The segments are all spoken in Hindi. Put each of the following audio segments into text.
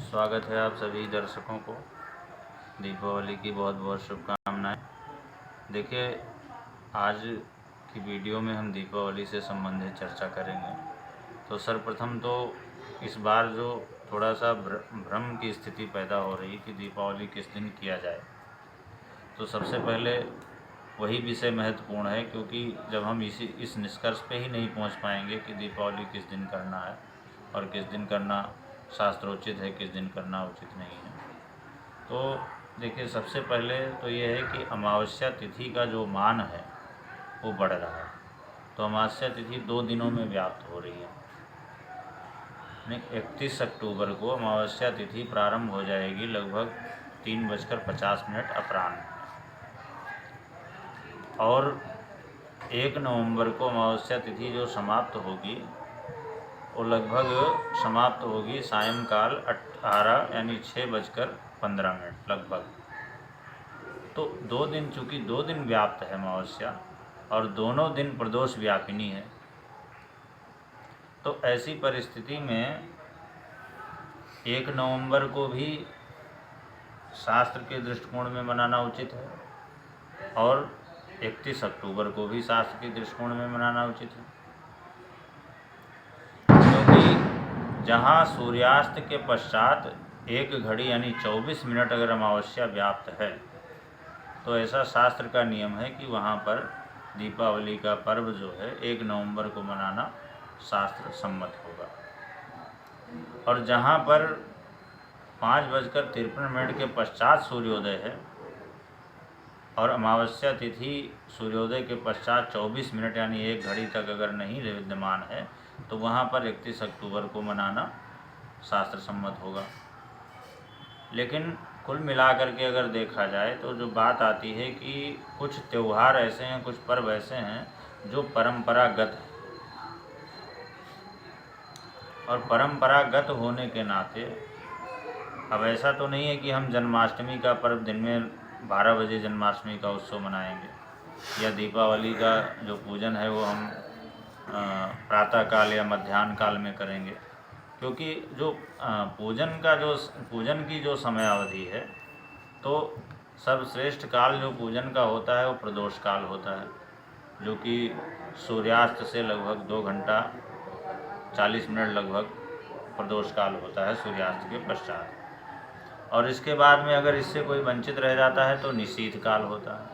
स्वागत है आप सभी दर्शकों को। दीपावली की बहुत बहुत शुभकामनाएं। देखिए, आज की वीडियो में हम दीपावली से संबंधित चर्चा करेंगे। तो सर्वप्रथम तो इस बार जो थोड़ा सा भ्रम की स्थिति पैदा हो रही कि दीपावली किस दिन किया जाए, तो सबसे पहले वही विषय महत्वपूर्ण है, क्योंकि जब हम इस निष्कर्ष पे ही नहीं पहुंच पाएंगे कि दीपावली किस दिन करना है और किस दिन करना शास्त्रोचित है, किस दिन करना उचित नहीं है। तो देखिए, सबसे पहले तो ये है कि अमावस्या तिथि का जो मान है वो बढ़ रहा है। तो अमावस्या तिथि 2 दिनों में व्याप्त हो रही है। 31 अक्टूबर को अमावस्या तिथि प्रारंभ हो जाएगी लगभग 3:50 अपराह्न, और 1 नवंबर को अमावस्या तिथि जो समाप्त होगी वो लगभग समाप्त होगी सायंकाल 18 यानी 6:15 लगभग। तो 2 दिन, चूँकि 2 दिन व्याप्त है अमावस्या और दोनों दिन प्रदोष व्यापिनी है, तो ऐसी परिस्थिति में 1 नवंबर को भी शास्त्र के दृष्टिकोण में मनाना उचित है और 31 अक्टूबर को भी शास्त्र के दृष्टिकोण में मनाना उचित है, क्योंकि जहाँ सूर्यास्त के पश्चात 1 घड़ी यानी 24 मिनट अगर अमावस्या व्याप्त है, तो ऐसा शास्त्र का नियम है कि वहाँ पर दीपावली का पर्व जो है 1 नवंबर को मनाना शास्त्र सम्मत होगा। और जहाँ पर 5:53 के पश्चात सूर्योदय है और अमावस्या तिथि सूर्योदय के पश्चात 24 मिनट यानी 1 घड़ी तक अगर नहीं विद्यमान है, तो वहाँ पर 31 अक्टूबर को मनाना शास्त्र सम्मत होगा। लेकिन कुल मिलाकर के अगर देखा जाए तो जो बात आती है कि कुछ त्यौहार ऐसे हैं, कुछ पर्व ऐसे हैं जो परंपरागत हैं, और परंपरागत होने के नाते अब ऐसा तो नहीं है कि हम जन्माष्टमी का पर्व दिन में 12 बजे जन्माष्टमी का उत्सव मनाएंगे, या दीपावली का जो पूजन है वो हम प्रातः काल या मध्याह्न काल में करेंगे, क्योंकि जो पूजन की जो समय अवधि है, तो सर्वश्रेष्ठ काल जो पूजन का होता है वो प्रदोष काल होता है, जो कि सूर्यास्त से लगभग 2 घंटा 40 मिनट लगभग प्रदोष काल होता है सूर्यास्त के पश्चात। और इसके बाद में अगर इससे कोई वंचित रह जाता है तो निशीथ काल होता है।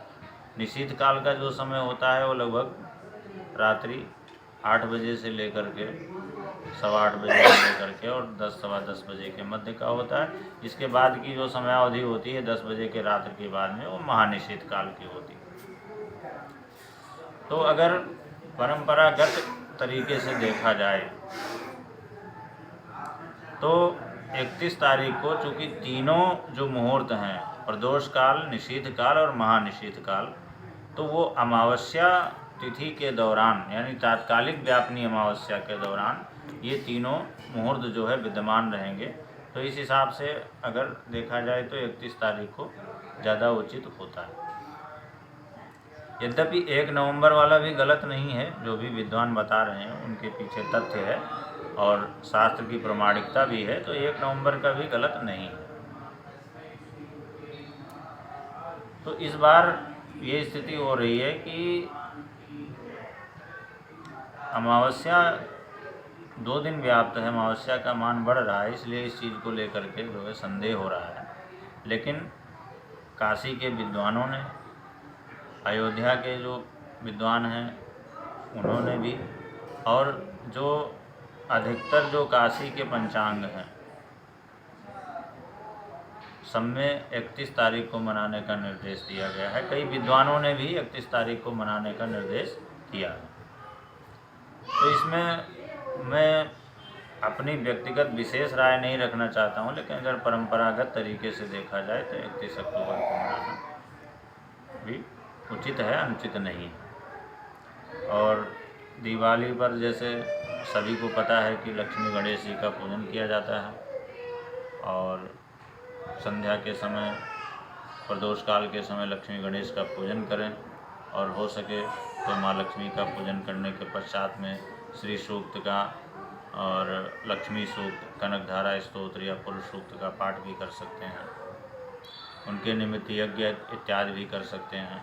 निशीथ काल का जो समय होता है वो लगभग रात्रि 8 बजे से लेकर के 8:15 बजे से लेकर के और 10 सवा 10 बजे के मध्य का होता है। इसके बाद की जो समयावधि होती है 10 बजे के रात्रि के बाद में, वो महानिशीथ काल की होती है। तो अगर परंपरागत तरीके से देखा जाए तो 31 तारीख को, चूँकि तीनों जो मुहूर्त हैं प्रदोष काल, निशीथ काल और महानिशीथ काल, तो वो अमावस्या तिथि के दौरान यानी तात्कालिक व्यापनी अमावस्या के दौरान ये तीनों मुहूर्त जो है विद्यमान रहेंगे। तो इस हिसाब से अगर देखा जाए तो 31 तारीख को ज़्यादा उचित होता है। यद्यपि 1 नवंबर वाला भी गलत नहीं है, जो भी विद्वान बता रहे हैं उनके पीछे तथ्य है और शास्त्र की प्रामाणिकता भी है, तो 1 नवंबर का भी गलत नहीं है। तो इस बार ये स्थिति हो रही है कि अमावस्या 2 दिन व्याप्त है, अमावस्या का मान बढ़ रहा है, इसलिए इस चीज़ को लेकर के जो है संदेह हो रहा है। लेकिन काशी के विद्वानों ने, अयोध्या के जो विद्वान हैं उन्होंने भी, और जो अधिकतर जो काशी के पंचांग हैं सब में 31 तारीख को मनाने का निर्देश दिया गया है। कई विद्वानों ने भी 31 तारीख को मनाने का निर्देश दिया है। तो इसमें मैं अपनी व्यक्तिगत विशेष राय नहीं रखना चाहता हूँ, लेकिन अगर परंपरागत तरीके से देखा जाए तो 31 अक्टूबर को मनाना भी उचित है, अनुचित नहीं है। और दिवाली पर जैसे सभी को पता है कि लक्ष्मी गणेश जी का पूजन किया जाता है, और संध्या के समय, प्रदोष काल के समय लक्ष्मी गणेश का पूजन करें, और हो सके तो माँ लक्ष्मी का पूजन करने के पश्चात में श्री सूक्त का और लक्ष्मी सूक्त, कनकधारा स्तोत्र या पुरुष सूक्त का पाठ भी कर सकते हैं। उनके निमित्त यज्ञ इत्यादि भी कर सकते हैं।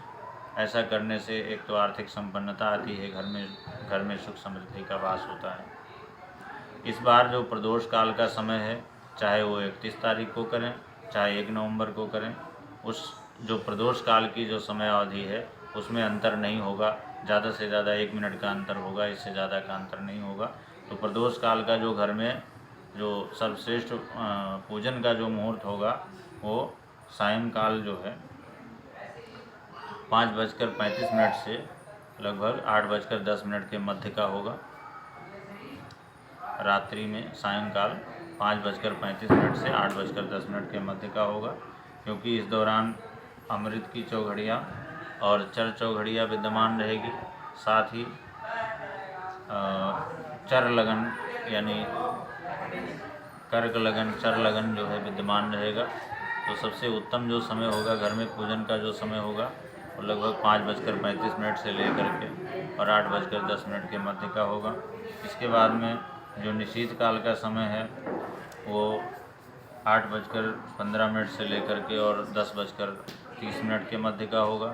ऐसा करने से एक तो आर्थिक संपन्नता आती है, घर में सुख समृद्धि का वास होता है। इस बार जो प्रदोष काल का समय है, चाहे वो 31 तारीख को करें, चाहे 1 नवंबर को करें, उस जो प्रदोष काल की जो समय अवधि है उसमें अंतर नहीं होगा। ज़्यादा से ज़्यादा 1 मिनट का अंतर होगा, इससे ज़्यादा का अंतर नहीं होगा। तो प्रदोष काल का जो घर में जो सर्वश्रेष्ठ पूजन का जो मुहूर्त होगा वो सायंकाल जो है 5:35 से लगभग 8:10 के मध्य का होगा। रात्रि में सायंकाल 5:35 से 8:10 के मध्य का होगा, क्योंकि इस दौरान अमृत की चौघड़ियाँ और चर चौघड़ियाँ विद्यमान रहेगी। साथ ही चर लगन यानी कर्क लगन, चर लगन जो है विद्यमान रहेगा। तो सबसे उत्तम जो समय होगा घर में पूजन का जो समय होगा वो लगभग 5:35 से लेकर के और 8:10 के मध्य का होगा। इसके बाद में जो निशीथ काल का समय है वो 8:15 से लेकर के और 10:30 के मध्य का होगा।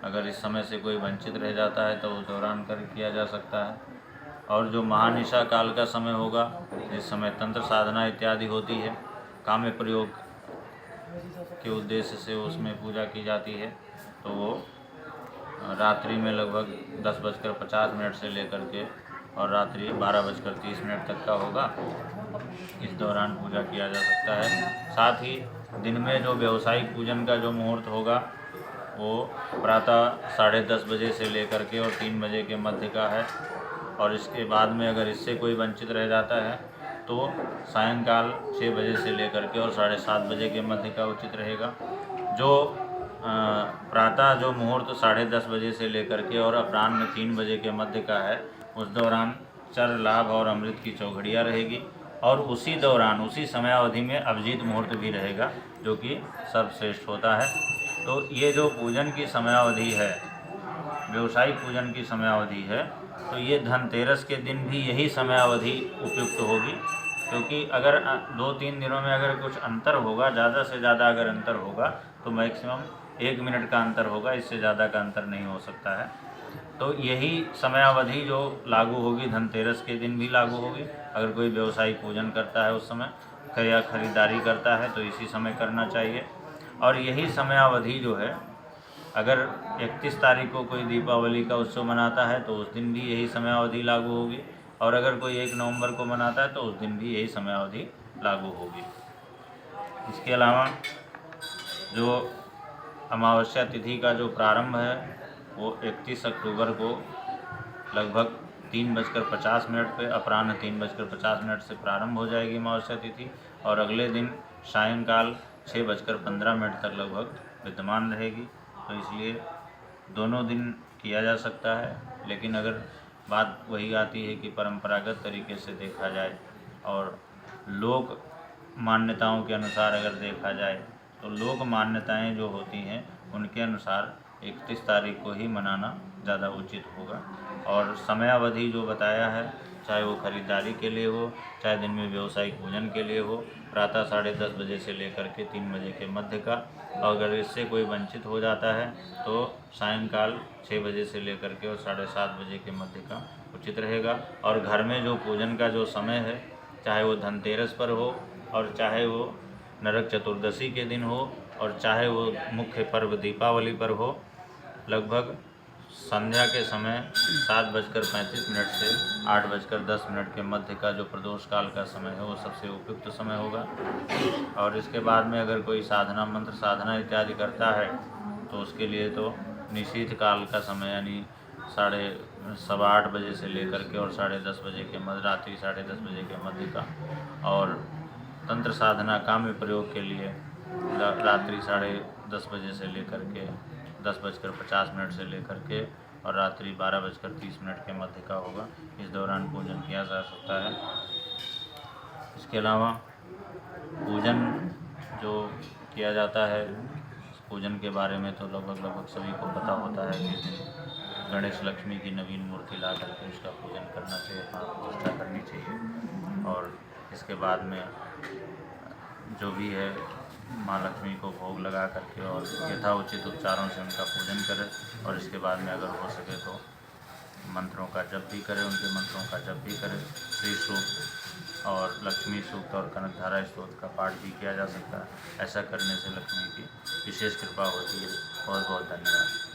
अगर इस समय से कोई वंचित रह जाता है तो उस दौरान कर किया जा सकता है। और जो महानिशा काल का समय होगा, जिस समय तंत्र साधना इत्यादि होती है, काम्य प्रयोग के उद्देश्य से उसमें पूजा की जाती है, तो वो रात्रि में लगभग 10:50 से लेकर के और रात्रि 12:30 तक का होगा। इस दौरान पूजा किया जा सकता है। साथ ही दिन में जो व्यावसायिक पूजन का जो मुहूर्त होगा वो प्रातः 10:30 बजे से लेकर के और 3 बजे के मध्य का है। और इसके बाद में अगर इससे कोई वंचित रह जाता है तो सायंकाल 6 बजे से लेकर के और 7:30 बजे के मध्य का उचित रहेगा। जो प्रातः जो मुहूर्त 10:30 बजे से लेकर के और अपराह्न 3 बजे के मध्य का है, उस दौरान चर, लाभ और अमृत की चौघड़ियाँ रहेगी। और उसी दौरान उसी समयावधि में अभिजीत मुहूर्त भी रहेगा, जो कि सर्वश्रेष्ठ होता है। तो ये जो पूजन की समयावधि है, व्यवसायिक पूजन की समयावधि है, तो ये धनतेरस के दिन भी यही समयावधि उपयुक्त होगी। क्योंकि अगर 2-3 दिनों में अगर कुछ अंतर होगा, ज़्यादा से ज़्यादा अगर अंतर होगा तो मैक्सिमम 1 मिनट का अंतर होगा, इससे ज़्यादा का अंतर नहीं हो सकता है। तो यही समयावधि जो लागू होगी धनतेरस के दिन भी लागू होगी। अगर कोई व्यवसायिक पूजन करता है उस समय या खरीदारी करता है तो इसी समय करना चाहिए। और यही समयावधि जो है, अगर 31 तारीख को कोई दीपावली का उत्सव मनाता है तो उस दिन भी यही समयावधि लागू होगी। और अगर कोई 1 नवंबर को मनाता है तो उस दिन भी यही समयावधि लागू होगी। इसके अलावा जो अमावस्या तिथि का जो प्रारंभ है वो 31 अक्टूबर को लगभग 3:50 पे अपराह्न 3:50 से प्रारंभ हो जाएगी अमावस्या तिथि, और अगले दिन सायंकाल 6:15 तक लगभग विद्यमान रहेगी। तो इसलिए दोनों दिन किया जा सकता है। लेकिन अगर बात वही आती है कि परंपरागत तरीके से देखा जाए और लोक मान्यताओं के अनुसार अगर देखा जाए, तो लोक मान्यताएं जो होती हैं उनके अनुसार 31 तारीख को ही मनाना ज़्यादा उचित होगा। और समयावधि जो बताया है, चाहे वो खरीदारी के लिए हो, चाहे दिन में व्यावसायिक पूजन के लिए हो, प्रातः 10:30 बजे से लेकर के 3 बजे के मध्य का। और अगर इससे कोई वंचित हो जाता है तो सायंकाल 6 बजे से लेकर के और 7:30 बजे के मध्य का उचित रहेगा। और घर में जो पूजन का जो समय है, चाहे वो धनतेरस पर हो और चाहे वो नरक चतुर्दशी के दिन हो और चाहे वो मुख्य पर्व दीपावली पर हो, लगभग संध्या के समय 7:35 से 8:10 के मध्य का जो प्रदोष काल का समय है वो सबसे उपयुक्त समय होगा। और इसके बाद में अगर कोई साधना, मंत्र साधना इत्यादि करता है तो उसके लिए तो निशीथ काल का समय यानी 8:15 बजे से लेकर के और 10:30 बजे के मध्य, रात्रि 10:30 बजे के मध्य का। और तंत्र साधना काम्य प्रयोग के लिए रात्रि 10:30 बजे से लेकर के 10:50 से लेकर के और रात्रि 12:30 के मध्य का होगा। इस दौरान पूजन किया जा सकता है। इसके अलावा पूजन जो किया जाता है, पूजन के बारे में तो लगभग सभी को पता होता है कि गणेश लक्ष्मी की नवीन मूर्ति ला करके उसका पूजन करना चाहिए, प्राण प्रतिष्ठा करनी चाहिए। और इसके बाद में जो भी है माँ लक्ष्मी को भोग लगा करके और यथाउचित उपचारों से उनका पूजन करें। और इसके बाद में अगर हो सके तो मंत्रों का जप भी करें, उनके मंत्रों का जप भी करें। श्री सूक्त और लक्ष्मी सूक्त और कनकधारा स्तोत्र का पाठ भी किया जा सकता है। ऐसा करने से लक्ष्मी की विशेष कृपा होती है। बहुत बहुत धन्यवाद।